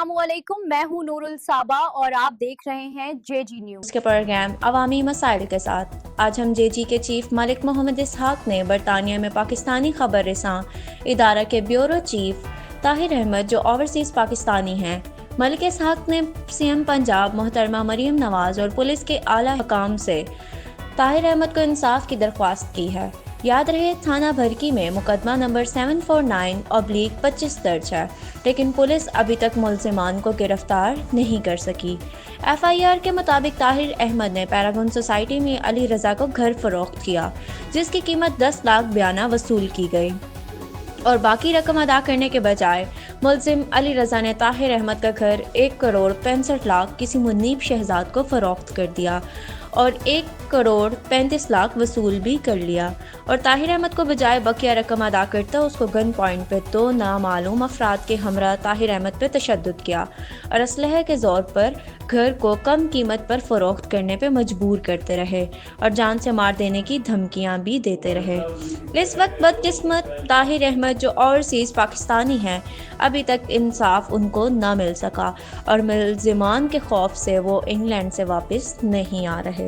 अस्सलामुअलैकुम, मैं हूँ नूरुल साबा और आप देख रहे हैं जेजी न्यूज़ के प्रोग्राम अवामी मसाइल के साथ। आज हम जेजी के चीफ मलिक मोहम्मद इसहाक ने बरतानिया में पाकिस्तानी खबर रसां इदारा के ब्यूरो चीफ ताहिर अहमद जो ओवरसीज़ पाकिस्तानी हैं, मलिक इसहाक ने सीएम पंजाब मोहतरमा मरीम नवाज और पुलिस के आला हकाम से ताहिर अहमद को इंसाफ की दरख्वास्त की है। याद रहे, थाना भरकी में मुकदमा नंबर 749/25 दर्ज है, लेकिन पुलिस अभी तक मुलजिमान को गिरफ्तार नहीं कर सकी। FIR के मुताबिक ताहिर अहमद ने पैरागन सोसाइटी में अली रज़ा को घर फरोख्त किया, जिसकी कीमत 10 लाख बयाना वसूल की गई और बाकी रकम अदा करने के बजाय मुलजिम अली रज़ा ने ताहिर अहमद का घर 1 करोड़ 65 लाख किसी मुन्नीब शहजाद को फरोख्त कर दिया और 1 करोड़ 35 लाख वसूल भी कर लिया और ताहिर अहमद को बजाय बकिया रकम अदा करता उसको गन पॉइंट पे 2 नामालूम अफराद के हमरा ताहिर अहमद पे तशद्दुद किया और असलहे के ज़ोर पर घर को कम कीमत पर फ़रोख्त करने पे मजबूर करते रहे और जान से मार देने की धमकियां भी देते रहे। इस वक्त बदकिस्मत ताहिर अहमद जो ओवरसीज़ पाकिस्तानी हैं, अभी तक इंसाफ उनको ना मिल सका और मुलजिमान के खौफ से वो इंग्लैंड से वापस नहीं आ रहे।